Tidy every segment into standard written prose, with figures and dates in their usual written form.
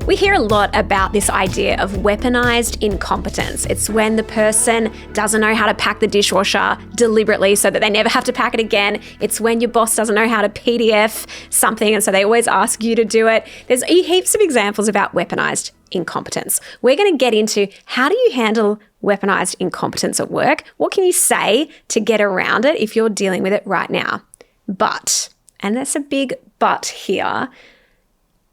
We hear a lot about this idea of weaponised incompetence. It's when the person doesn't know how to pack the dishwasher deliberately so that they never have to pack it again. It's when your boss doesn't know how to PDF something and so they always ask you to do it. There's heaps of examples about weaponised incompetence. We're going to get into how do you handle weaponised incompetence at work? What can you say to get around it if you're dealing with it right now? But, and there's a big but here,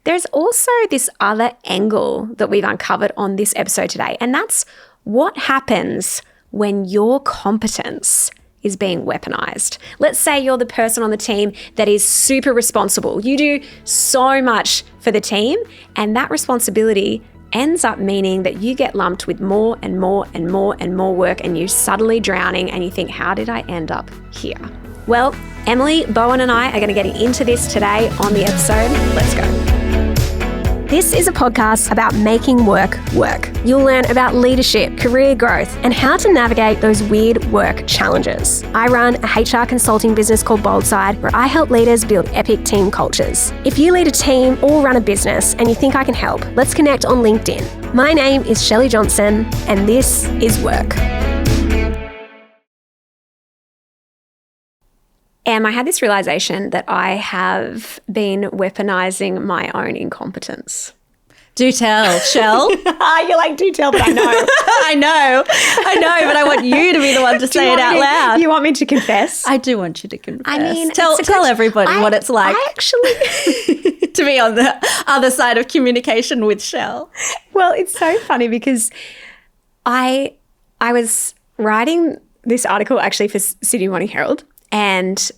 there's also this other angle that we've uncovered on this episode today, and that's what happens when your competence is being weaponised. Let's say you're the person on the team that is super responsible. You do so much for the team, and that responsibility ends up meaning that you get lumped with more and more and more and more work, and you're suddenly drowning and you think, how did I end up here? Well, Emily, Bowen and I are going to get into this today on the episode. Let's go. This is a podcast about making work work. You'll learn about leadership, career growth, and how to navigate those weird work challenges. I run a HR consulting business called Boldside, where I help leaders build epic team cultures. If you lead a team or run a business and you think I can help, let's connect on LinkedIn. My name is Shelley Johnson, and this is Work. I had this realisation that I have been weaponising my own incompetence. Do tell, Shell. You're like, do tell, but I know. I know, but I want you to be the one to say it out loud. You want me to confess? I do want you to confess. I mean, tell everybody what it's like I actually to be on the other side of communication with Shell. Well, it's so funny because I was writing this article actually for Sydney Morning Herald, and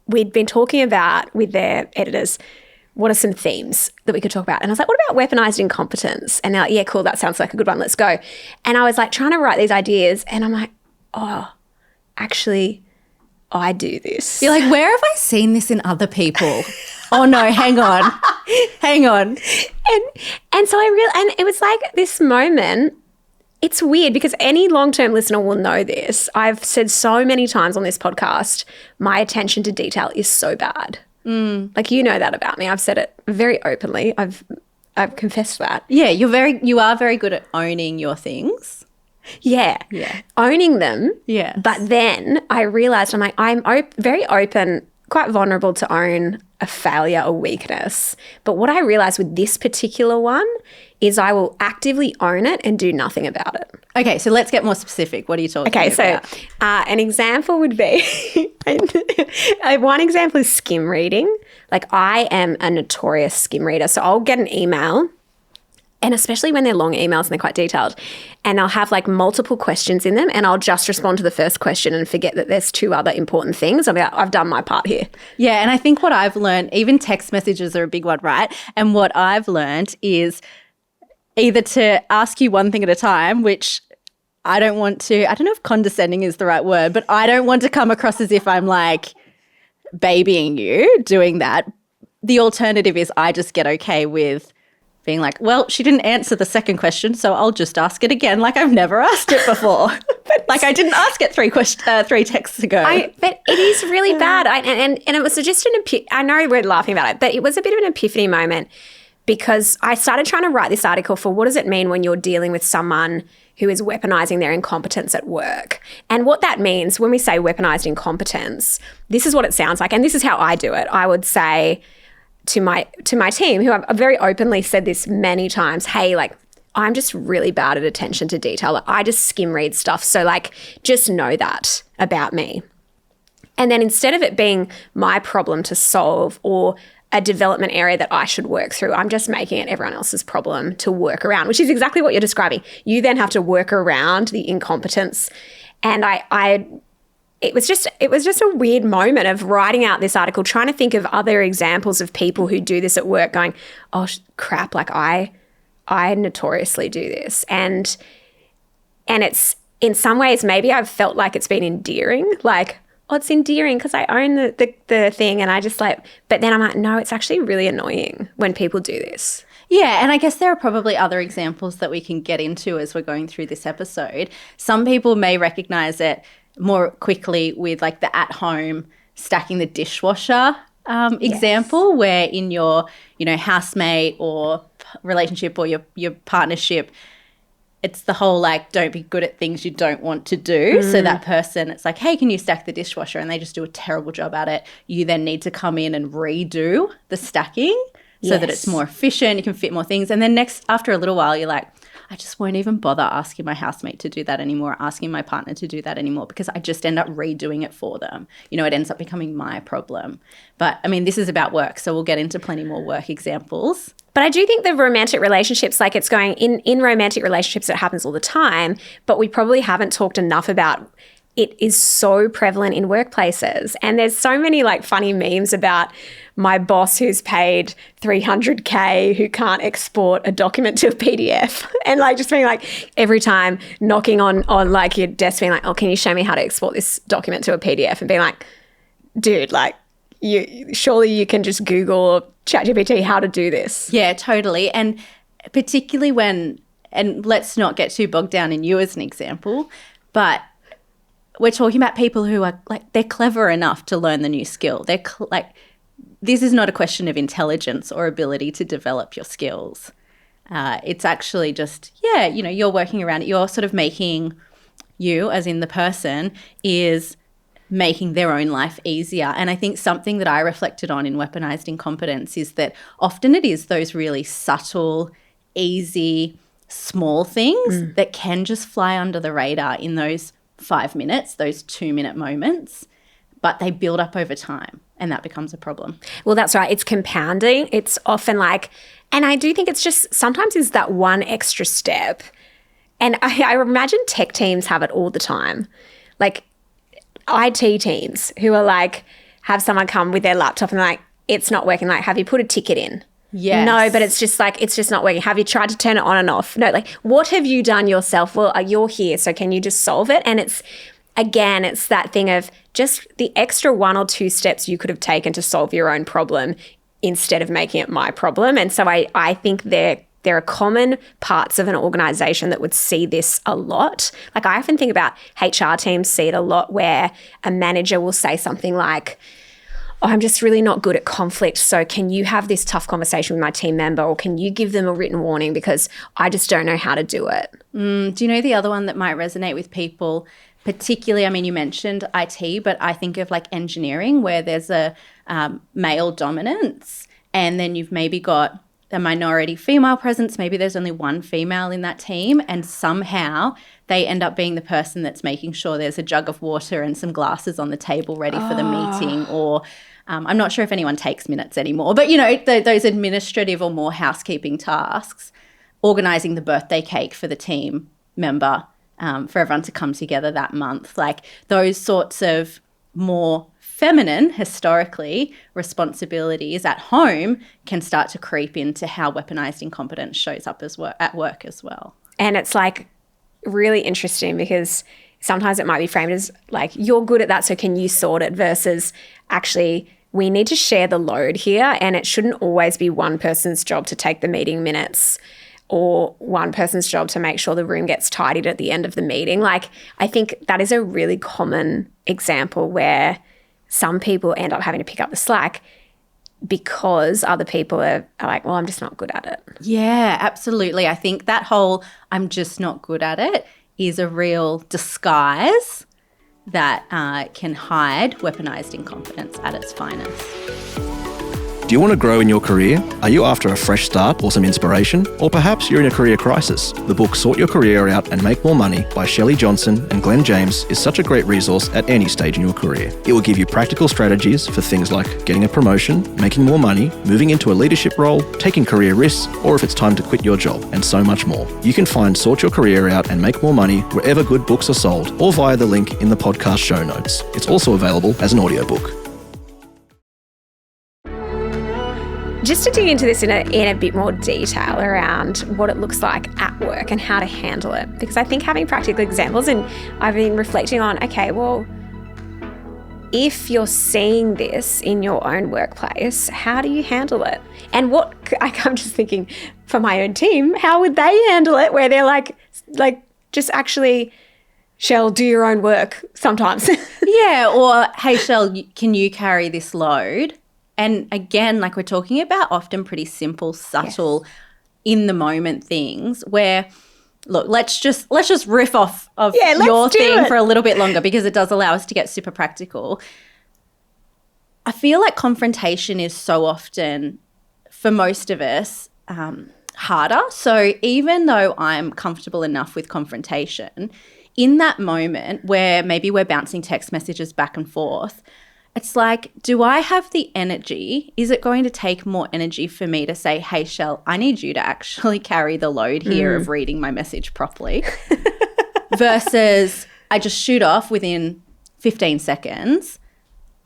we'd been talking about with their editors what are some themes that we could talk about. And I was like, what about weaponised incompetence? And they're like, yeah, cool, that sounds like a good one, let's go. And I was like trying to write these ideas and I'm like, oh, actually, I do this. You're like, where have I seen this in other people? Oh no, hang on. And so and it was like this moment. It's weird because any long-term listener will know this. I've said so many times on this podcast, my attention to detail is so bad. Like, you know that about me. I've said it very openly. I've confessed that. Yeah, you are very good at owning your things. Yeah. Owning them. Yeah. But then I realised I'm very open, quite vulnerable to own a failure, a weakness. But what I realised with this particular one is I will actively own it and do nothing about it. Okay, so let's get more specific. What are you talking about? Okay, so an example would be, one example is skim reading. Like, I am a notorious skim reader. So I'll get an email, and especially when they're long emails and they're quite detailed, and they'll have like multiple questions in them, and I'll just respond to the first question and forget that there's two other important things. I'll be like, I've done my part here. Yeah, and I think what I've learned, even text messages are a big one, right? And what I've learned is either to ask you one thing at a time, which I don't know if condescending is the right word, but I don't want to come across as if I'm like babying you doing that. The alternative is I just get okay with being like, well, she didn't answer the second question, so I'll just ask it again like I've never asked it before. Like I didn't ask it three texts ago. But it is really bad. And it was just I know we're laughing about it, but it was a bit of an epiphany moment because I started trying to write this article for what does it mean when you're dealing with someone who is weaponising their incompetence at work. And what that means when we say weaponised incompetence, this is what it sounds like, and this is how I do it. I would say to my team, who I've very openly said this many times, hey, like, I'm just really bad at attention to detail. Like, I just skim read stuff. So like, just know that about me. And then instead of it being my problem to solve or a development area that I should work through, I'm just making it everyone else's problem to work around, which is exactly what you're describing. You then have to work around the incompetence. And it was just a weird moment of writing out this article, trying to think of other examples of people who do this at work going, oh, crap, like I notoriously do this. And it's in some ways maybe I've felt like it's been endearing, like, oh, it's endearing because I own the thing and I just like, but then I'm like, no, it's actually really annoying when people do this. Yeah, and I guess there are probably other examples that we can get into as we're going through this episode. Some people may recognise it more quickly with like the at-home stacking the dishwasher example, where in your, housemate or relationship or your partnership, it's the whole like, don't be good at things you don't want to do. So that person, it's like, hey, can you stack the dishwasher? And they just do a terrible job at it. You then need to come in and redo the stacking so that it's more efficient. You can fit more things. And then after a little while, you're like, I just won't even bother asking my housemate to do that anymore, asking my partner to do that anymore, because I just end up redoing it for them. You know, it ends up becoming my problem. But I mean, this is about work, so we'll get into plenty more work examples. But I do think the romantic relationships, like it's going in romantic relationships, it happens all the time, but we probably haven't talked enough about it is so prevalent in workplaces. And there's so many like funny memes about my boss who's paid $300K who can't export a document to a PDF. And like just being like every time knocking on like your desk being like, oh, can you show me how to export this document to a PDF? And being like, dude, like surely you can just Google or ChatGPT how to do this. Yeah, totally. And particularly and let's not get too bogged down in you as an example, but we're talking about people who are like, they're clever enough to learn the new skill. They're this is not a question of intelligence or ability to develop your skills. It's actually just, you know, you're working around it. You're sort of making you, as in the person, is making their own life easier. And I think something that I reflected on in weaponised incompetence is that often it is those really subtle, easy, small things that can just fly under the radar in those 5 minutes, those 2-minute moments, but they build up over time and that becomes a problem. Well, that's right. It's compounding. It's often like, and I do think it's just sometimes is that one extra step. And I imagine tech teams have it all the time. Like IT teams who are like, have someone come with their laptop and they're like, it's not working. Like, have you put a ticket in? Yes. No, but it's just like, it's just not working. Have you tried to turn it on and off? No, like, what have you done yourself? Well, you're here, so can you just solve it? And it's, again, it's that thing of just the extra 1 or 2 steps you could have taken to solve your own problem instead of making it my problem. And so I think there are common parts of an organization that would see this a lot. Like I often think about HR teams see it a lot where a manager will say something like, oh, I'm just really not good at conflict, so can you have this tough conversation with my team member or can you give them a written warning because I just don't know how to do it? Do you know the other one that might resonate with people, particularly, I mean, you mentioned IT, but I think of like engineering where there's a male dominance and then you've maybe got a minority female presence. Maybe there's only one female in that team and somehow they end up being the person that's making sure there's a jug of water and some glasses on the table ready for the meeting or I'm not sure if anyone takes minutes anymore, but, you know, those administrative or more housekeeping tasks, organising the birthday cake for the team member, for everyone to come together that month, like those sorts of more feminine, historically, responsibilities at home can start to creep into how weaponised incompetence shows up at work as well. And it's like really interesting because sometimes it might be framed as like, you're good at that, so can you sort it, versus actually we need to share the load here and it shouldn't always be one person's job to take the meeting minutes or one person's job to make sure the room gets tidied at the end of the meeting. Like I think that is a really common example where some people end up having to pick up the slack because other people are like, well, I'm just not good at it. Yeah, absolutely. I think that whole I'm just not good at it is a real disguise that can hide weaponised incompetence at its finest. Do you want to grow in your career? Are you after a fresh start or some inspiration? Or perhaps you're in a career crisis? The book Sort Your Career Out and Make More Money by Shelley Johnson and Glenn James is such a great resource at any stage in your career. It will give you practical strategies for things like getting a promotion, making more money, moving into a leadership role, taking career risks, or if it's time to quit your job, and so much more. You can find Sort Your Career Out and Make More Money wherever good books are sold or via the link in the podcast show notes. It's also available as an audiobook. Just to dig into this in a bit more detail around what it looks like at work and how to handle it, because I think having practical examples, and I've been reflecting on, okay, well, if you're seeing this in your own workplace, how do you handle it? And I'm just thinking for my own team, how would they handle it where they're like just actually, Shell, do your own work sometimes. Yeah, or hey, Shell, can you carry this load? And again, like we're talking about often pretty simple, subtle, in the moment things where, look, let's just riff off of let's your do thing it. for a little bit longer because it does allow us to get super practical. I feel like confrontation is so often, for most of us, harder. So even though I'm comfortable enough with confrontation, in that moment where maybe we're bouncing text messages back and forth, it's like, do I have the energy? Is it going to take more energy for me to say, hey, Shell, I need you to actually carry the load here of reading my message properly versus I just shoot off within 15 seconds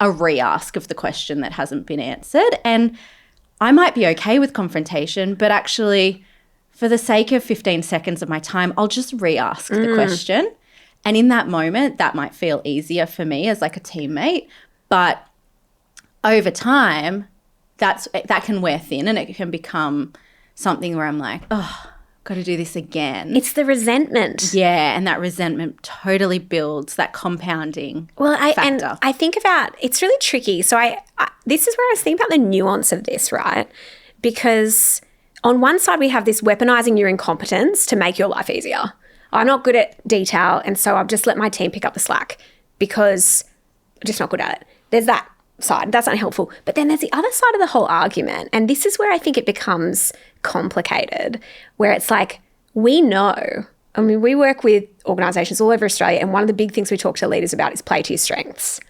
a re-ask of the question that hasn't been answered. And I might be okay with confrontation, but actually for the sake of 15 seconds of my time, I'll just re-ask the question. And in that moment, that might feel easier for me as like a teammate. But over time, that can wear thin and it can become something where I'm like, oh, got to do this again. It's the resentment. Yeah, and that resentment totally builds that compounding factor. And I think about, it's really tricky. So I this is where I was thinking about the nuance of this, right? Because on one side we have this weaponizing your incompetence to make your life easier. I'm not good at detail, and so I've just let my team pick up the slack because I'm just not good at it. There's that side. That's unhelpful. But then there's the other side of the whole argument, and this is where I think it becomes complicated, where it's like, we know, I mean, we work with organisations all over Australia, and one of the big things we talk to leaders about is play to your strengths.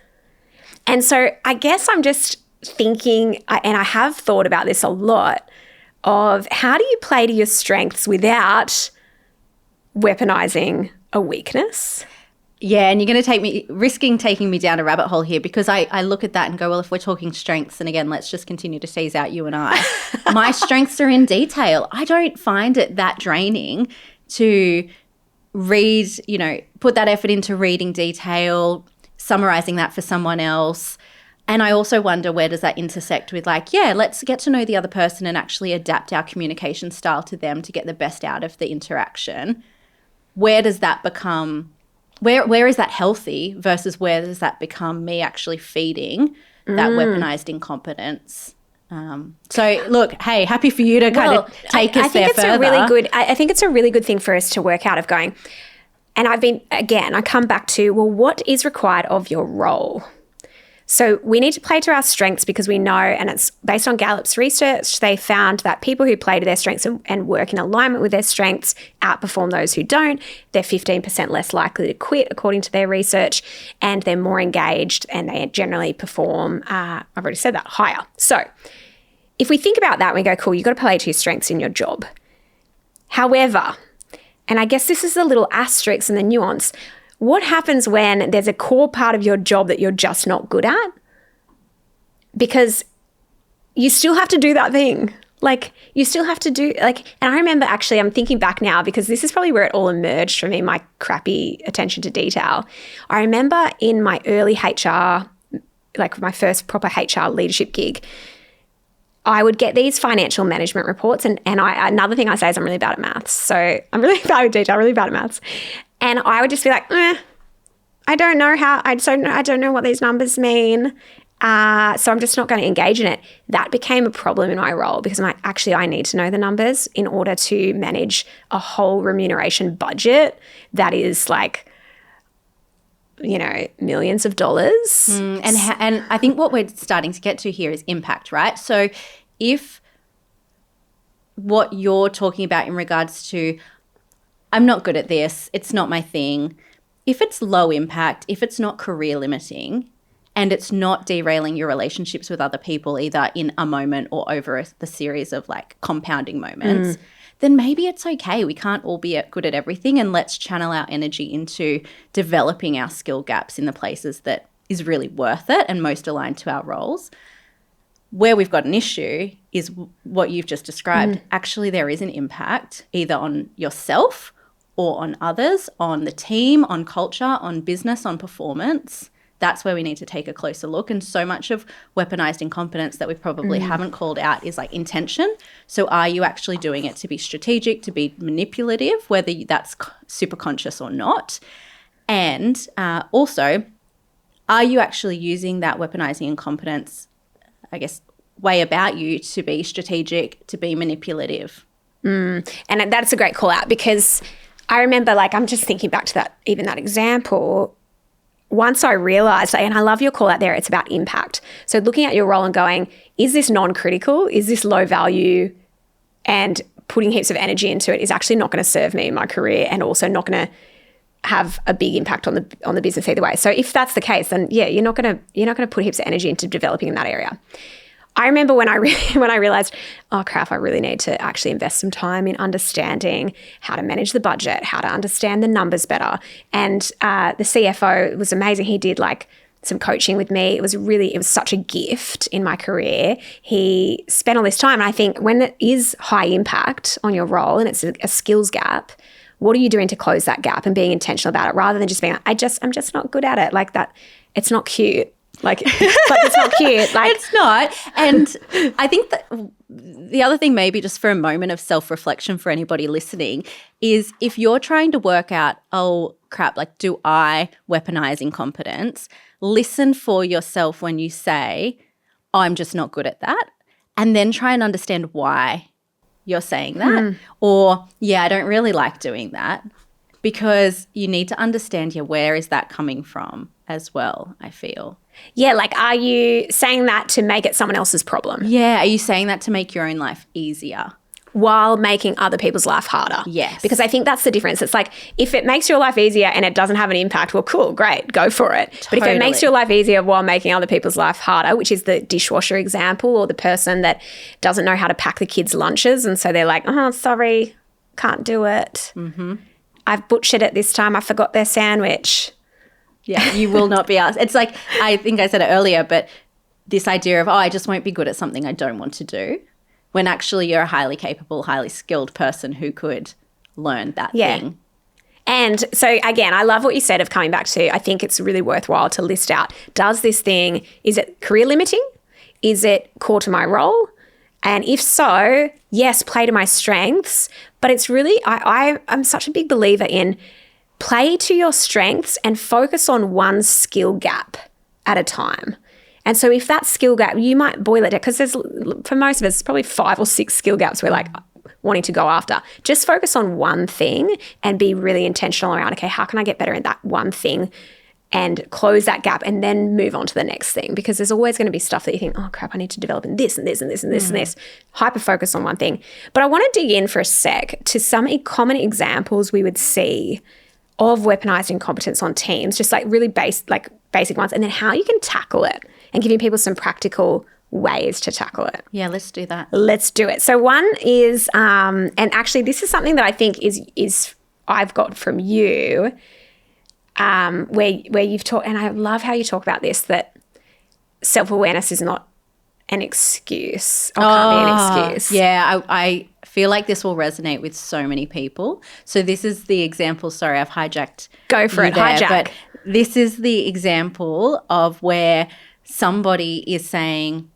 And so I guess I'm just thinking, and I have thought about this a lot, of how do you play to your strengths without weaponizing a weakness? Yeah, and you're going to risking taking me down a rabbit hole here because I look at that and go, well, if we're talking strengths, and again, let's just continue to tease out you and I, my strengths are in detail. I don't find it that draining to read, put that effort into reading detail, summarizing that for someone else. And I also wonder, where does that intersect with let's get to know the other person and actually adapt our communication style to them to get the best out of the interaction. Where does that become, where is that healthy versus where does that become me actually feeding that weaponized incompetence? So look, hey, happy for you to kind of take us there further. I think it's a really good thing for us to work out of going, and I come back to, well, what is required of your role? So we need to play to our strengths because we know, and it's based on Gallup's research, they found that people who play to their strengths and work in alignment with their strengths outperform those who don't. They're 15% less likely to quit, according to their research, and they're more engaged and they generally perform, I've already said that, higher. So if we think about that, we go, cool, you've got to play to your strengths in your job. However, and I guess this is the little asterisk and the nuance, what happens when there's a core part of your job that you're just not good at? Because you still have to do that thing. You still have to do, and I remember actually, I'm thinking back now because this is probably where it all emerged for me, my crappy attention to detail. I remember in my early HR, my first proper HR leadership gig, I would get these financial management reports, and another thing I say is I'm really bad at maths. So I'm really bad with detail, really bad at maths. And I would just be like, I don't know I don't know what these numbers mean. So I'm just not going to engage in it. That became a problem in my role because I'm like, actually, I need to know the numbers in order to manage a whole remuneration budget that is millions of dollars. And I think what we're starting to get to here is impact, right? So if what you're talking about in regards to, I'm not good at this, it's not my thing. If it's low impact, if it's not career limiting, and it's not derailing your relationships with other people either in a moment or over the series of compounding moments, then maybe it's okay. We can't all be good at everything, and let's channel our energy into developing our skill gaps in the places that is really worth it and most aligned to our roles. Where we've got an issue is what you've just described. Actually, there is an impact either on yourself or on others, on the team, on culture, on business, on performance. That's where we need to take a closer look. And so much of weaponized incompetence that we probably haven't called out is intention. So are you actually doing it to be strategic, to be manipulative, whether that's super conscious or not? And also, are you actually using that weaponizing incompetence, I guess, way about you to be strategic, to be manipulative? And that's a great call out, because I remember, like, I'm just thinking back to that example. Once I realized, and I love your call out there, it's about impact. So looking at your role and going, is this non-critical? Is this low value? And putting heaps of energy into it is actually not going to serve me in my career, and also not going to have a big impact on the business either way. So if that's the case, then yeah, you're not going to put heaps of energy into developing in that area. I remember when I realized, oh crap, I really need to actually invest some time in understanding how to manage the budget, how to understand the numbers better. And the CFO was amazing. He did like some coaching with me. It was such a gift in my career. He spent all this time. And I think when it is high impact on your role and it's a skills gap, what are you doing to close that gap and being intentional about it, rather than just being like, I'm just not good at it. Like that, it's not cute. Like it's not cute. Like it's not. And I think that the other thing, maybe just for a moment of self-reflection for anybody listening, is if you're trying to work out, oh crap, like do I weaponize incompetence? Listen for yourself when you say, oh, I'm just not good at that. And then try and understand why you're saying that. Or, yeah, I don't really like doing that. Because you need to understand, where is that coming from as well, I feel. Yeah, like are you saying that to make it someone else's problem? Yeah, are you saying that to make your own life easier? While making other people's life harder. Yes. Because I think that's the difference. It's like if it makes your life easier and it doesn't have an impact, well, cool, great, go for it. But if it makes your life easier while making other people's life harder, which is the dishwasher example, or the person that doesn't know how to pack the kids' lunches, and so they're like, oh, sorry, can't do it. Mm-hmm. I've butchered it this time. I forgot their sandwich. Yeah, you will not be asked. It's like, I think I said it earlier, but this idea of, I just won't be good at something I don't want to do, when actually you're a highly capable, highly skilled person who could learn that thing. And so, again, I love what you said of coming back to, I think it's really worthwhile to list out, does this thing, is it career limiting? Is it core to my role? And if so, yes, play to my strengths. But it's really, I'm such a big believer in play to your strengths and focus on one skill gap at a time. And so if that skill gap, you might boil it down, because there's, for most of us, probably 5 or 6 skill gaps we're like wanting to go after. Just focus on one thing and be really intentional around, okay, how can I get better at that one thing and close that gap and then move on to the next thing? Because there's always going to be stuff that you think, oh crap, I need to develop in this and this and this and this and this. Hyper focus on one thing. But I want to dig in for a sec to some common examples we would see of weaponized incompetence on teams, just like really basic ones, and then how you can tackle it and giving people some practical ways to tackle it. Yeah, let's do that. Let's do it. So one is, and actually this is something that I think is I've got from you, where you've talked, and I love how you talk about this, that self-awareness is not an excuse or can't be an excuse. Yeah, I feel like this will resonate with so many people. So this is the example, sorry, I've hijacked. Go for it, hijack. But this is the example of where somebody is saying,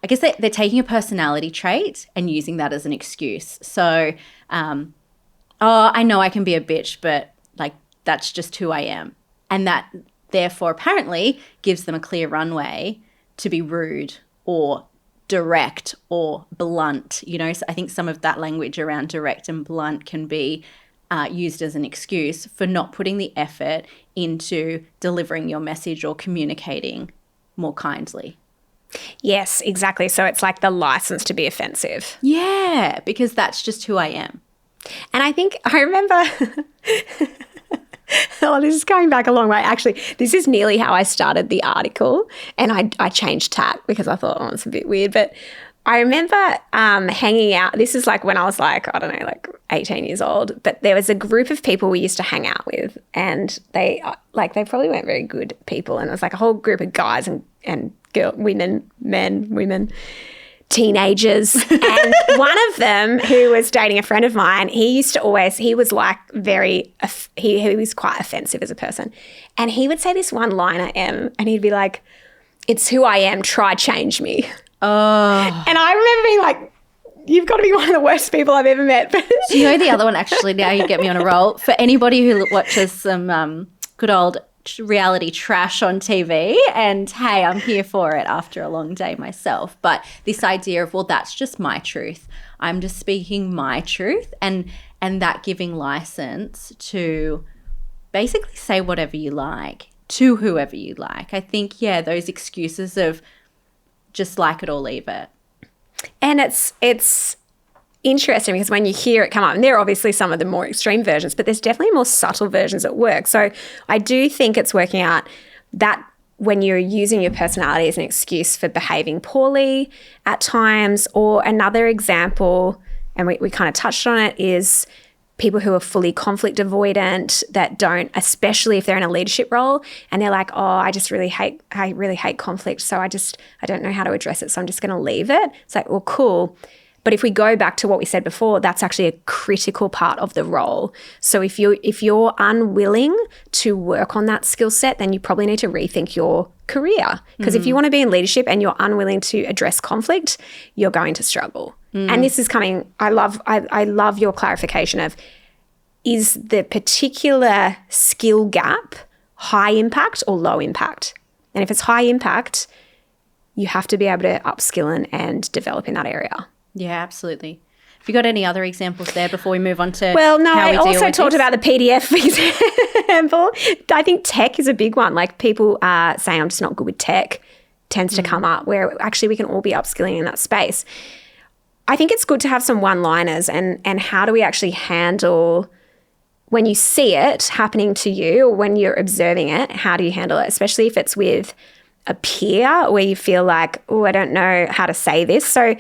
I guess they're taking a personality trait and using that as an excuse. So, I know I can be a bitch, but like that's just who I am. And that therefore apparently gives them a clear runway to be rude or direct or blunt, So I think some of that language around direct and blunt can be used as an excuse for not putting the effort into delivering your message or communicating more kindly. Yes, exactly. So it's like the license to be offensive. Yeah, because that's just who I am. And I think I remember oh, this is going back a long way. Actually, this is nearly how I started the article, and I changed tack because I thought, oh, it's a bit weird. But I remember hanging out. This is like when I was like, I don't know, like 18 years old. But there was a group of people we used to hang out with, and they probably weren't very good people. And it was like a whole group of guys and girl, women, teenagers. And one of them, who was dating a friend of mine, he was quite offensive as a person. And he would say this one liner, and he'd be like, "It's who I am, try change me." Oh. And I remember being like, you've got to be one of the worst people I've ever met. Do you know the other one, actually, now you get me on a roll? For anybody who watches some good old reality trash on TV, and hey, I'm here for it after a long day myself. But this idea of, well, that's just my truth. I'm just speaking my truth, and that giving license to basically say whatever you like to whoever you like. I think, yeah, those excuses of just like it or leave it. And it's interesting because when you hear it come up, and there are obviously some of the more extreme versions, but there's definitely more subtle versions at work. So I do think it's working out that when you're using your personality as an excuse for behaving poorly at times, or another example, and we kind of touched on it, is people who are fully conflict avoidant that don't, especially if they're in a leadership role and they're like, oh, I really hate conflict. So I don't know how to address it. So I'm just going to leave it. It's like, well, cool. But if we go back to what we said before, that's actually a critical part of the role. So if you're unwilling to work on that skill set, then you probably need to rethink your career. Because if you want to be in leadership and you're unwilling to address conflict, you're going to struggle. And this is coming, I love your clarification of, is the particular skill gap high impact or low impact? And if it's high impact, you have to be able to upskill and develop in that area. Yeah, absolutely. Have you got any other examples there before we move on to Well, no, I also talked this? about the PDF example. I think tech is a big one. Like people saying I'm just not good with tech tends to come up, where actually we can all be upskilling in that space. I think it's good to have some one-liners and how do we actually handle when you see it happening to you or when you're observing it, how do you handle it? Especially if it's with a peer where you feel like, oh, I don't know how to say this. So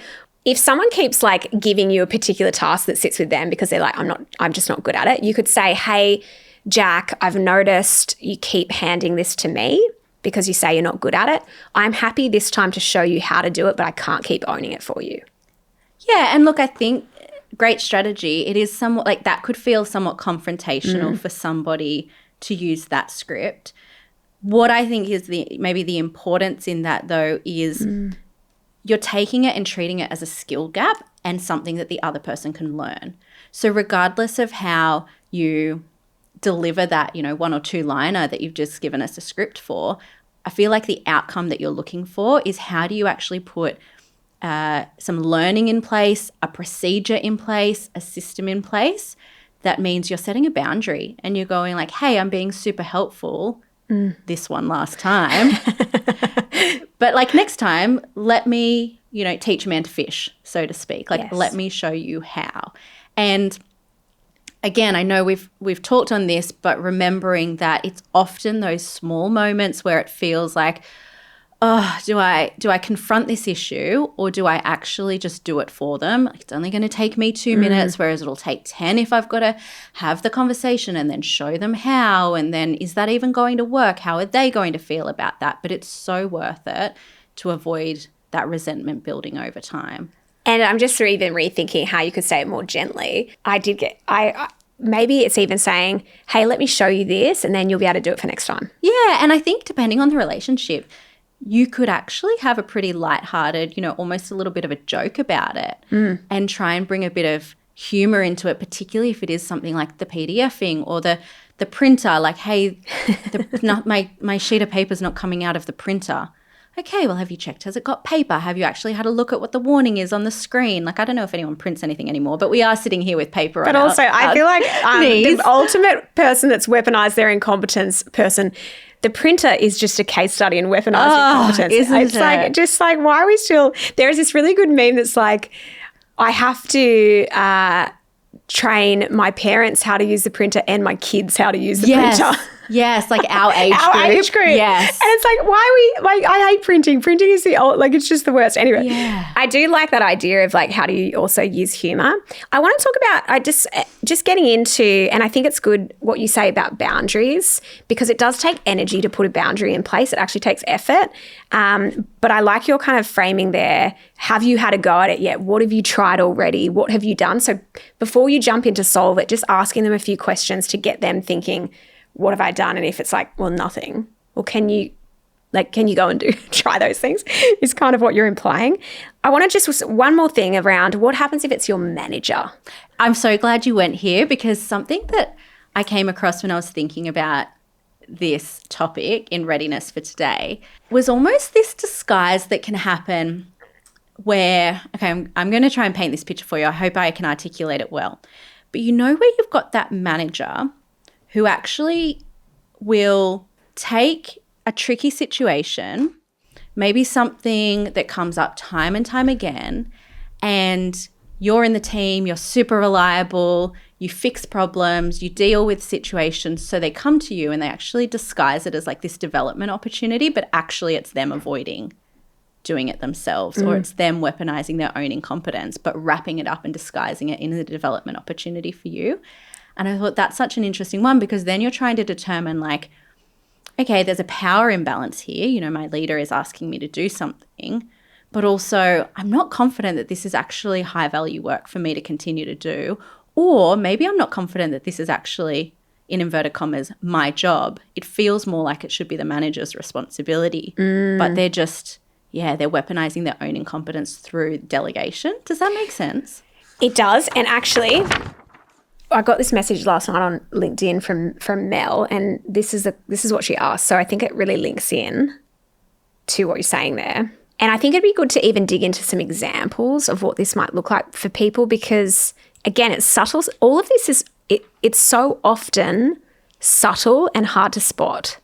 if someone keeps like giving you a particular task that sits with them because they're like, I'm just not good at it, you could say, hey, Jack, I've noticed you keep handing this to me because you say you're not good at it. I'm happy this time to show you how to do it, but I can't keep owning it for you. Yeah, and look, I think great strategy. It is somewhat like that could feel somewhat confrontational for somebody to use that script. What I think is maybe the importance in that though is you're taking it and treating it as a skill gap and something that the other person can learn. So regardless of how you deliver that, one or two liner that you've just given us a script for, I feel like the outcome that you're looking for is how do you actually put some learning in place, a procedure in place, a system in place. That means you're setting a boundary and you're going like, hey, I'm being super helpful this one last time. But like next time, let me, teach a man to fish, so to speak. Like, let me show you how. And again, I know we've talked on this, but remembering that it's often those small moments where it feels like, oh, do I confront this issue or do I actually just do it for them? It's only going to take me 2 minutes, whereas it'll take 10 if I've got to have the conversation and then show them how. And then is that even going to work? How are they going to feel about that? But it's so worth it to avoid that resentment building over time. And I'm just even rethinking how you could say it more gently. Maybe it's even saying, hey, let me show you this and then you'll be able to do it for next time. Yeah, and I think depending on the relationship, you could actually have a pretty lighthearted, almost a little bit of a joke about it and try and bring a bit of humor into it, particularly if it is something like the PDFing or the printer, like, hey, my sheet of paper is not coming out of the printer. Okay, well, have you checked? Has it got paper? Have you actually had a look at what the warning is on the screen? Like, I don't know if anyone prints anything anymore, but we are sitting here with paper on But also, I feel like the ultimate person that's weaponized their incompetence person, the printer is just a case study in weaponized incompetence. It's like, why are we still – there is this really good meme that's like, I have to train my parents how to use the printer and my kids how to use the printer. Yes, like our age group. Our age group. Yes. And it's like, why are we, like, I hate printing. Printing is it's just the worst. Anyway, I do like that idea of like, how do you also use humor? I want to talk about, just getting into, and I think it's good what you say about boundaries, because it does take energy to put a boundary in place. It actually takes effort. But I like your kind of framing there. Have you had a go at it yet? What have you tried already? What have you done? So before you jump into solve it, just asking them a few questions to get them thinking, what have I done? And if it's like, well, nothing, well, can you go and try those things is kind of what you're implying. I want to just one more thing around what happens if it's your manager. I'm so glad you went here, because something that I came across when I was thinking about this topic in readiness for today was almost this disguise that can happen where, okay, I'm going to try and paint this picture for you. I hope I can articulate it well. But you know where you've got that manager who actually will take a tricky situation, maybe something that comes up time and time again, and you're in the team, you're super reliable, you fix problems, you deal with situations. So they come to you and they actually disguise it as like this development opportunity, but actually it's them avoiding doing it themselves, or it's them weaponizing their own incompetence, but wrapping it up and disguising it in a development opportunity for you. And I thought that's such an interesting one, because then you're trying to determine like, okay, there's a power imbalance here. You know, my leader is asking me to do something, but also I'm not confident that this is actually high value work for me to continue to do. Or maybe I'm not confident that this is actually, in inverted commas, my job. It feels more like it should be the manager's responsibility, but they're just, they're weaponizing their own incompetence through delegation. Does that make sense? It does. And actually, I got this message last night on LinkedIn from Mel, and this is what she asked. So I think it really links in to what you're saying there. And I think it'd be good to even dig into some examples of what this might look like for people, because again, it's subtle. All of this is, it's so often subtle and hard to spot.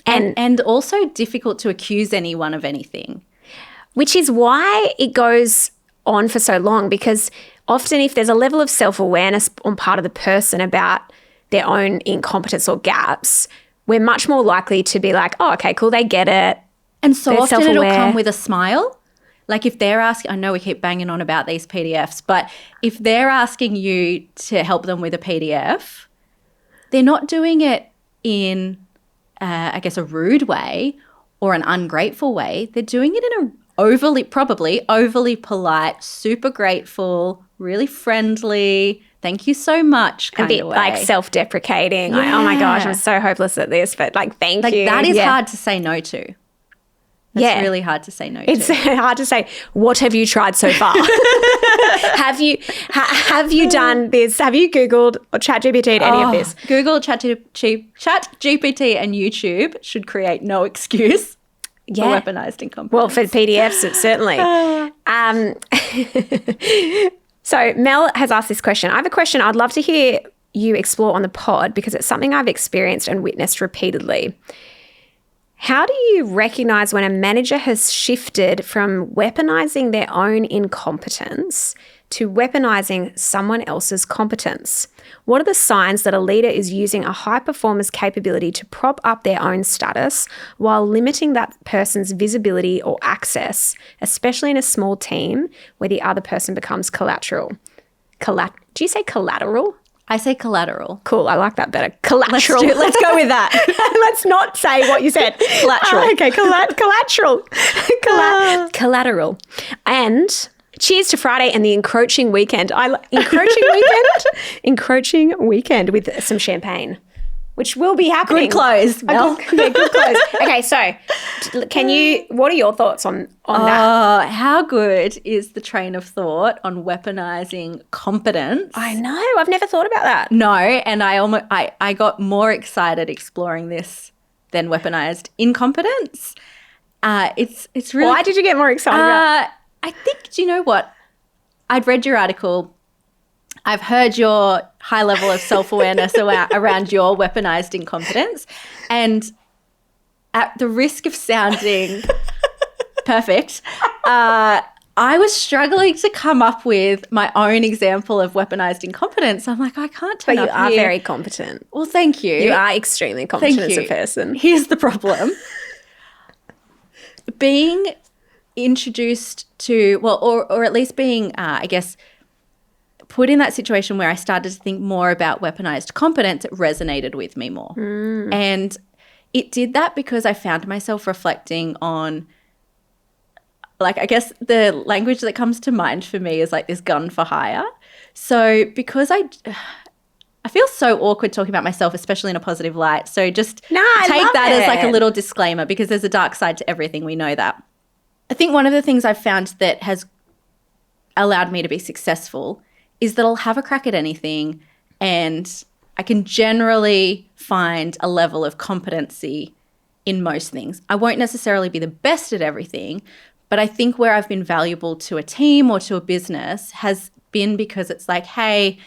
And also difficult to accuse anyone of anything. Which is why it goes on for so long, because often if there's a level of self-awareness on part of the person about their own incompetence or gaps, we're much more likely to be like, oh, okay, cool, they get it. And so They're often self-aware. it'll come with a smile. Like if they're asking, I know we keep banging on about these PDFs, but if they're asking you to help them with a PDF, they're not doing it in, I guess, a rude way or an ungrateful way. They're doing it in a probably overly polite, super grateful, really friendly, thank you so much kind a bit of way. like self-deprecating. Like, oh my gosh, I'm so hopeless at this, but like, thank you. That is hard to say no to. It's really hard to say no to. It's hard to say, what have you tried so far? have you done this? Have you Googled or ChatGPT'd any of this? Google, ChatGPT and YouTube should create no excuse for weaponized incompetence. Well, for PDFs, it certainly. So Mel has asked this question. I have a question I'd love to hear you explore on the pod, because it's something I've experienced and witnessed repeatedly. How do you recognize when a manager has shifted from weaponizing their own incompetence to weaponizing someone else's competence? What are the signs that a leader is using a high performer's capability to prop up their own status while limiting that person's visibility or access, especially in a small team where the other person becomes collateral? Do you say collateral? I say collateral. Cool, I like that better. Collateral. Let's go with that. Let's not say what you said. Collateral. Okay, collateral. Collateral. And cheers to Friday and the encroaching weekend. Encroaching weekend with some champagne, which will be happening. Good close, Mel. Good close. Okay, so what are your thoughts on that? Oh, how good is the train of thought on weaponizing competence? I know. I've never thought about that. No, and I got more excited exploring this than weaponized incompetence. It's really. Why did you get more excited about it? I think, do you know what? I'd read your article. I've heard your high level of self-awareness around your weaponized incompetence. And at the risk of sounding perfect, I was struggling to come up with my own example of weaponized incompetence. I'm like, I can't turn up But you are here. very competent. Well, thank you. You are extremely competent as a person. Here's the problem. Being introduced to, well, or at least being, I guess, put in that situation where I started to think more about weaponized competence, it resonated with me more. And it did that because I found myself reflecting on, like, I guess the language that comes to mind for me is like this gun for hire. So because I feel so awkward talking about myself, especially in a positive light. So just take that as like a little disclaimer, because there's a dark side to everything. We know that. I think one of the things I've found that has allowed me to be successful is that I'll have a crack at anything and I can generally find a level of competency in most things. I won't necessarily be the best at everything, but I think where I've been valuable to a team or to a business has been because it's like, hey,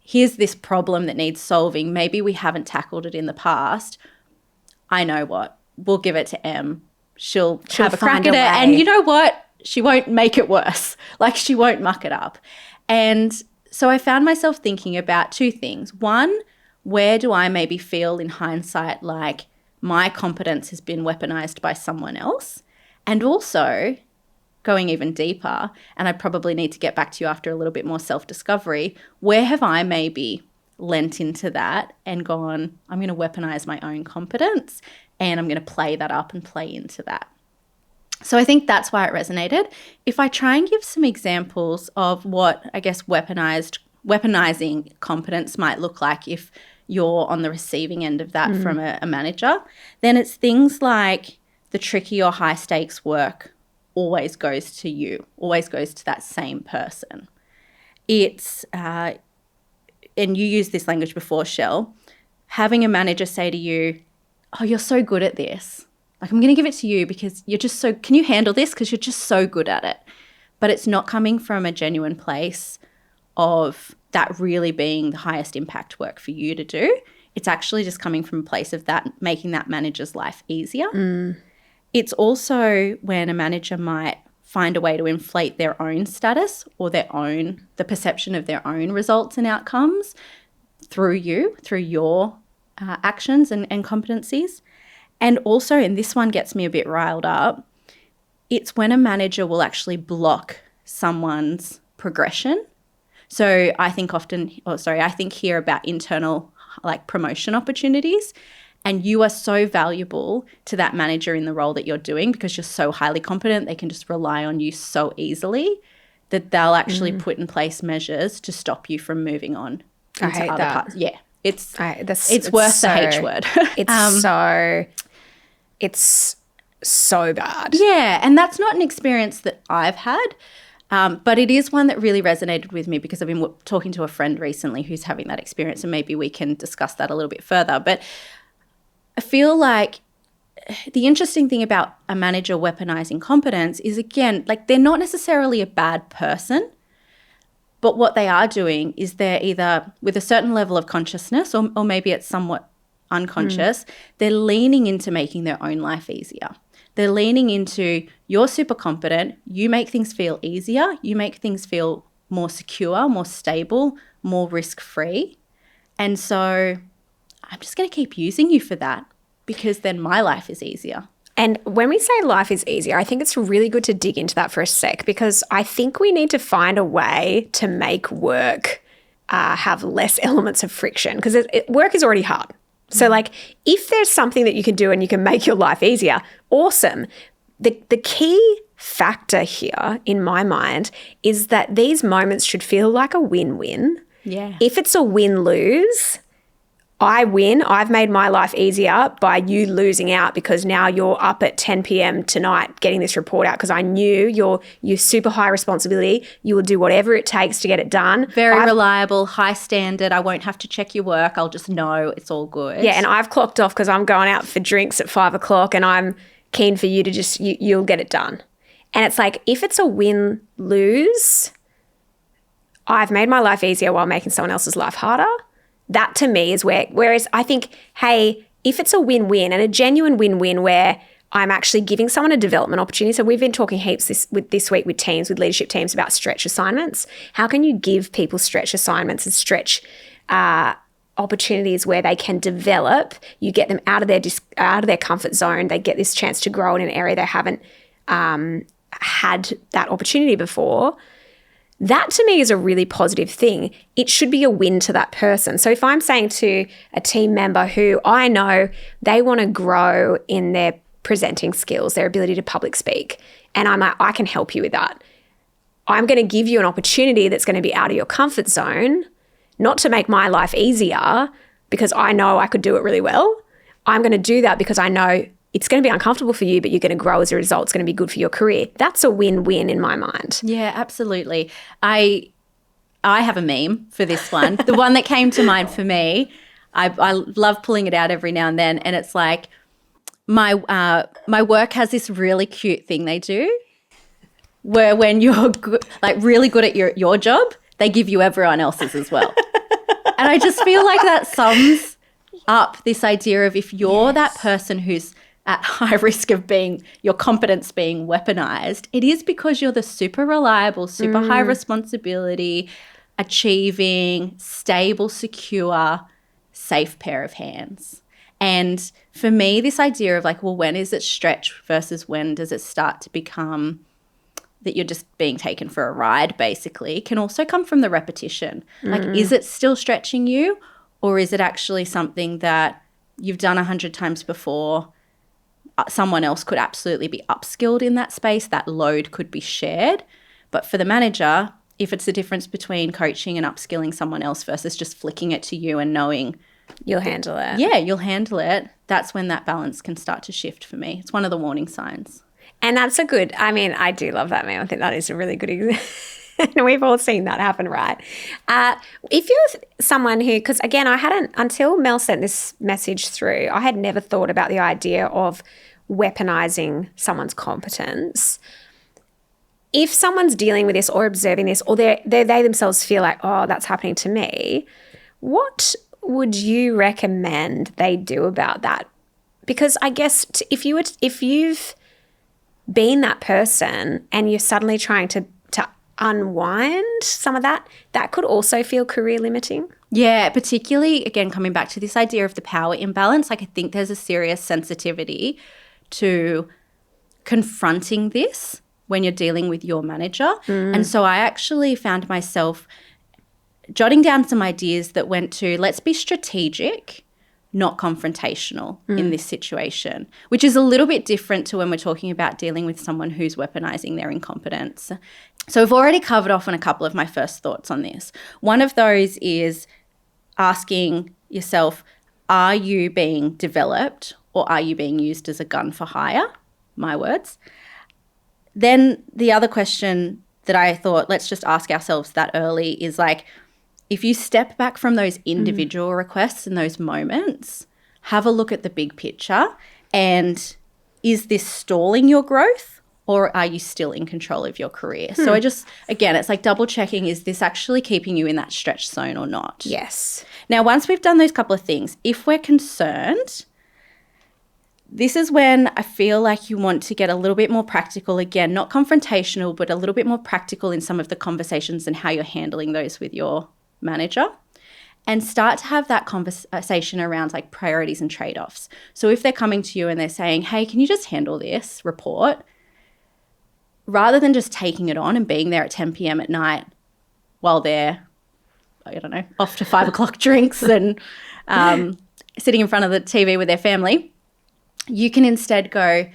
here's this problem that needs solving. Maybe we haven't tackled it in the past. I know what. We'll give it to Em. She'll have a crack at it. And you know what? She won't make it worse. Like, she won't muck it up. And so I found myself thinking about two things. One, where do I maybe feel in hindsight like my competence has been weaponized by someone else? And also, going even deeper, and I probably need to get back to you after a little bit more self-discovery, where have I maybe lent into that and gone, I'm going to weaponize my own competence and I'm going to play that up and play into that. So I think that's why it resonated. If I try and give some examples of what I guess weaponizing competence might look like if you're on the receiving end of that from a manager, then it's things like the tricky or high stakes work always goes to you, always goes to that same person. It's, and you used this language before, Shell, having a manager say to you, oh, you're so good at this. Like, I'm going to give it to you because you're just so, can you handle this? Because you're just so good at it. But it's not coming from a genuine place of that really being the highest impact work for you to do. It's actually just coming from a place of that, making that manager's life easier. It's also when a manager might find a way to inflate their own status or the perception of their own results and outcomes through your actions and competencies. And also, and this one gets me a bit riled up, it's when a manager will actually block someone's progression. So I think here about internal like promotion opportunities. And you are so valuable to that manager in the role that you're doing because you're so highly competent, they can just rely on you so easily that they'll actually put in place measures to stop you from moving on into other parts. Yeah, it's worth the H word. It's so bad. Yeah, and that's not an experience that I've had, but it is one that really resonated with me because I've been talking to a friend recently who's having that experience, and maybe we can discuss that a little bit further. But I feel like the interesting thing about a manager weaponizing competence is, again, like they're not necessarily a bad person, but what they are doing is they're either with a certain level of consciousness or maybe it's somewhat unconscious, they're leaning into making their own life easier. They're leaning into, you're super competent, you make things feel easier, you make things feel more secure, more stable, more risk-free. And so I'm just going to keep using you for that because then my life is easier. And when we say life is easier, I think it's really good to dig into that for a sec because I think we need to find a way to make work have less elements of friction because work is already hard. So like if there's something that you can do and you can make your life easier, awesome. The key factor here in my mind is that these moments should feel like a win-win. Yeah. If it's a win-lose, I win. I've made my life easier by you losing out because now you're up at 10 p.m. tonight getting this report out because I knew you're super high responsibility. You will do whatever it takes to get it done. Very reliable, high standard. I won't have to check your work. I'll just know it's all good. Yeah, and I've clocked off because I'm going out for drinks at 5 o'clock and I'm keen for you to just, you'll get it done. And it's like, if it's a win-lose, I've made my life easier while making someone else's life harder. That to me is whereas I think, hey, if it's a win-win and a genuine win-win where I'm actually giving someone a development opportunity. So we've been talking heaps this week with teams, with leadership teams about stretch assignments. How can you give people stretch assignments and stretch opportunities where they can develop? You get them out of their comfort zone. They get this chance to grow in an area they haven't had that opportunity before. That to me is a really positive thing. It should be a win to that person. So if I'm saying to a team member who I know they want to grow in their presenting skills, their ability to public speak, and I'm like, I can help you with that. I'm going to give you an opportunity that's going to be out of your comfort zone, not to make my life easier because I know I could do it really well. I'm going to do that because I know it's going to be uncomfortable for you, but you're going to grow as a result. It's going to be good for your career. That's a win-win in my mind. Yeah, absolutely. I I have a meme for this one. The one that came to mind for me, I love pulling it out every now and then, and it's like, my work has this really cute thing they do where when you're good, like really good at your job, they give you everyone else's as well. And I just feel like that sums up this idea of if you're that person who's at high risk of your competence being weaponized, it is because you're the super reliable, super high responsibility, achieving, stable, secure, safe pair of hands. And for me, this idea of like, well, when is it stretch versus when does it start to become that you're just being taken for a ride, basically, can also come from the repetition. Like, is it still stretching you, or is it actually something that you've done 100 times before? Someone else could absolutely be upskilled in that space. That load could be shared. But for the manager, if it's the difference between coaching and upskilling someone else versus just flicking it to you and knowing you'll handle it. Yeah, you'll handle it. That's when that balance can start to shift for me. It's one of the warning signs. And that's I do love that meme. I think that is a really good example. And we've all seen that happen, right? If you're someone who, because again, I hadn't, until Mel sent this message through, I had never thought about the idea of weaponizing someone's competence. If someone's dealing with this or observing this, or they themselves feel like, oh, that's happening to me, what would you recommend they do about that? Because I guess if you've been that person and you're suddenly trying to unwind some of that could also feel career limiting. Yeah, particularly, again, coming back to this idea of the power imbalance, like I think there's a serious sensitivity to confronting this when you're dealing with your manager. And so I actually found myself jotting down some ideas that went to, let's be strategic, not confrontational in this situation, which is a little bit different to when we're talking about dealing with someone who's weaponizing their incompetence. So I've already covered off on a couple of my first thoughts on this. One of those is asking yourself, are you being developed or are you being used as a gun for hire? My words. Then the other question that I thought, let's just ask ourselves that early is like, if you step back from those individual requests and those moments, have a look at the big picture, and is this stalling your growth or are you still in control of your career? So again, it's like double checking, is this actually keeping you in that stretch zone or not? Yes. Now, once we've done those couple of things, if we're concerned, this is when I feel like you want to get a little bit more practical, again, not confrontational, but a little bit more practical in some of the conversations and how you're handling those with your manager, and start to have that conversation around like priorities and trade-offs. So if they're coming to you and they're saying, hey, can you just handle this report? Rather than just taking it on and being there at 10 p.m. at night while they're, I don't know, off to 5 o'clock drinks and sitting in front of the TV with their family, you can instead go,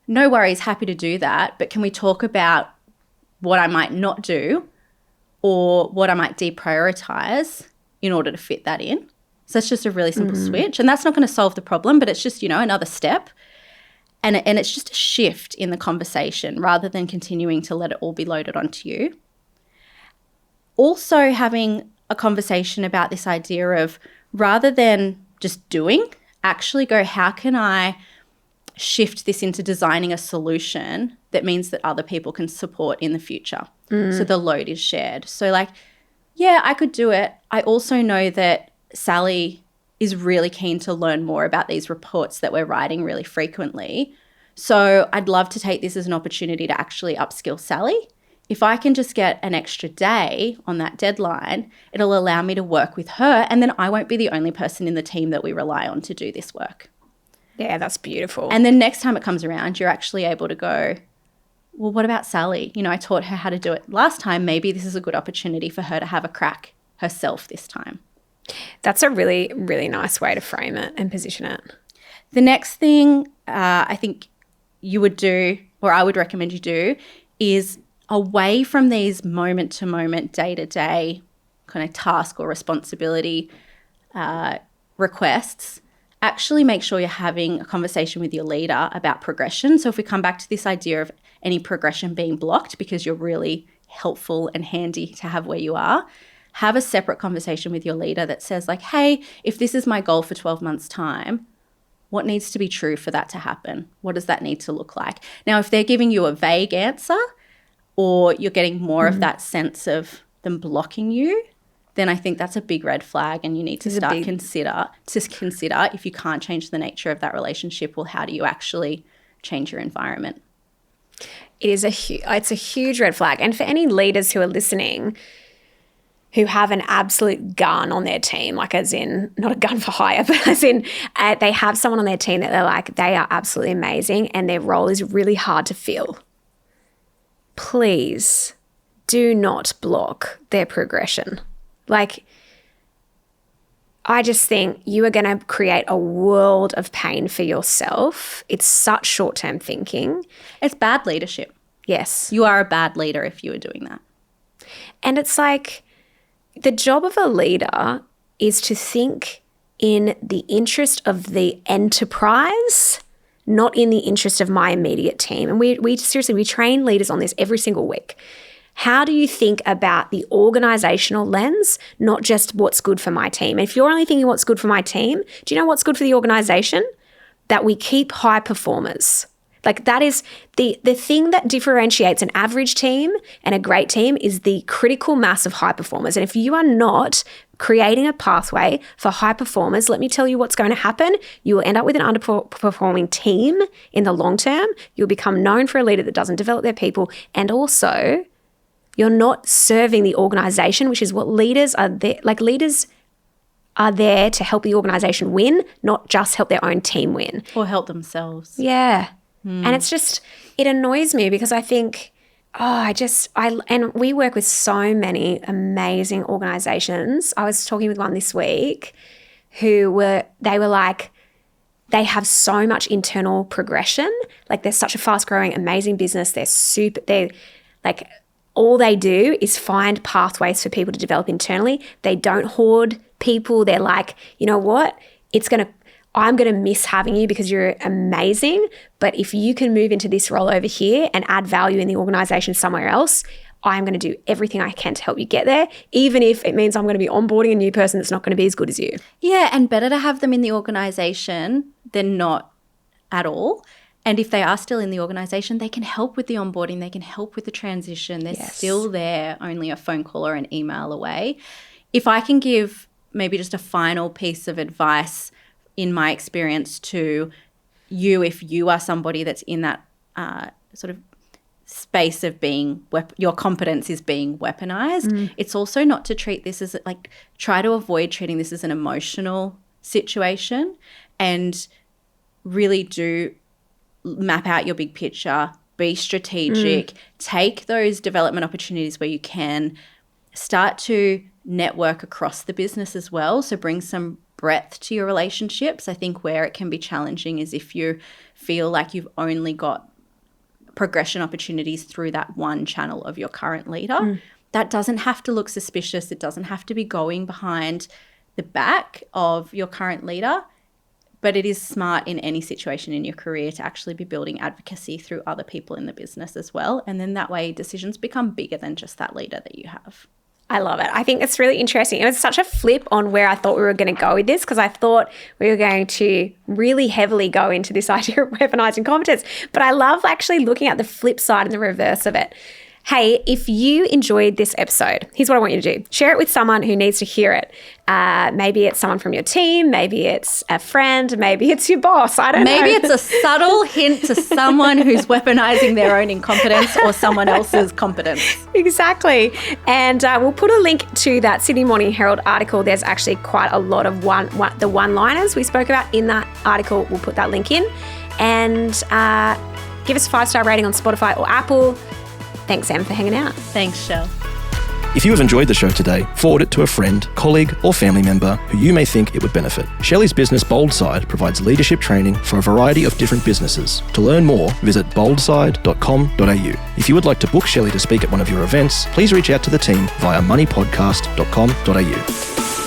no worries, happy to do that, but can we talk about what I might not do or what I might deprioritize in order to fit that in? So it's just a really simple switch. And that's not going to solve the problem, but it's just, another step. And it's just a shift in the conversation rather than continuing to let it all be loaded onto you. Also having a conversation about this idea of, rather than just doing, actually go, how can I shift this into designing a solution that means that other people can support in the future? So the load is shared. So like, yeah, I could do it. I also know that Sally is really keen to learn more about these reports that we're writing really frequently. So I'd love to take this as an opportunity to actually upskill Sally. If I can just get an extra day on that deadline, it'll allow me to work with her, and then I won't be the only person in the team that we rely on to do this work. Yeah, that's beautiful. And then next time it comes around, you're actually able to go, well, what about Sally? I taught her how to do it last time. Maybe this is a good opportunity for her to have a crack herself this time. That's a really, really nice way to frame it and position it. The next thing I think you would do, or I would recommend you do, is away from these moment-to-moment, day-to-day kind of task or responsibility requests, actually make sure you're having a conversation with your leader about progression. So if we come back to this idea of any progression being blocked because you're really helpful and handy to have where you are. Have a separate conversation with your leader that says like, hey, if this is my goal for 12 months' time, what needs to be true for that to happen? What does that need to look like? Now, if they're giving you a vague answer or you're getting more of that sense of them blocking you, then I think that's a big red flag, and you need to consider if you can't change the nature of that relationship, well, how do you actually change your environment? It's a huge red flag. And for any leaders who are listening who have an absolute gun on their team, like as in not a gun for hire, but as in they have someone on their team that they're like, they are absolutely amazing and their role is really hard to fill. Please do not block their progression. Like, I just think you are going to create a world of pain for yourself. It's such short-term thinking. It's bad leadership. Yes. You are a bad leader if you are doing that. And it's like the job of a leader is to think in the interest of the enterprise, not in the interest of my immediate team. And we seriously, we train leaders on this every single week. How do you think about the organizational lens, not just what's good for my team? And if you're only thinking what's good for my team, do you know what's good for the organization? That we keep high performers. Like that is the thing that differentiates an average team and a great team is the critical mass of high performers. And if you are not creating a pathway for high performers, let me tell you what's going to happen. You will end up with an underperforming team in the long term. You'll become known for a leader that doesn't develop their people. And also, you're not serving the organization, which is what leaders are there. Like leaders are there to help the organization win, not just help their own team win. Or help themselves. Yeah. And it's just, it annoys me because I think, and we work with so many amazing organizations. I was talking with one this week they were like, they have so much internal progression. Like they're such a fast growing, amazing business. They're like, all they do is find pathways for people to develop internally. They don't hoard people. They're like, you know what? I'm going to miss having you because you're amazing. But if you can move into this role over here and add value in the organization somewhere else, I'm going to do everything I can to help you get there, even if it means I'm going to be onboarding a new person that's not going to be as good as you. Yeah, and better to have them in the organization than not at all. And if they are still in the organization, they can help with the onboarding. They can help with the transition. They're still there, only a phone call or an email away. If I can give maybe just a final piece of advice in my experience to you, if you are somebody that's in that sort of space of being, your competence is being weaponized, it's also not to treat this as like, try to avoid treating this as an emotional situation and really do map out your big picture, be strategic, take those development opportunities where you can, start to network across the business as well. So bring some breadth to your relationships. I think where it can be challenging is if you feel like you've only got progression opportunities through that one channel of your current leader. That doesn't have to look suspicious. It doesn't have to be going behind the back of your current leader. But it is smart in any situation in your career to actually be building advocacy through other people in the business as well. And then that way decisions become bigger than just that leader that you have. I love it. I think it's really interesting. It was such a flip on where I thought we were going to go with this because I thought we were going to really heavily go into this idea of weaponizing competence. But I love actually looking at the flip side and the reverse of it. Hey, if you enjoyed this episode, here's what I want you to do. Share it with someone who needs to hear it. Maybe it's someone from your team. Maybe it's a friend. Maybe it's your boss. I don't know. Maybe it's a subtle hint to someone who's weaponizing their own incompetence or someone else's competence. Exactly. And we'll put a link to that Sydney Morning Herald article. There's actually quite a lot of the one-liners we spoke about in that article. We'll put that link in. And give us a 5-star rating on Spotify or Apple. Thanks, Em, for hanging out. Thanks, Shell. If you have enjoyed the show today, forward it to a friend, colleague, or family member who you may think it would benefit. Shelley's business Boldside provides leadership training for a variety of different businesses. To learn more, visit boldside.com.au. If you would like to book Shelley to speak at one of your events, please reach out to the team via moneypodcast.com.au.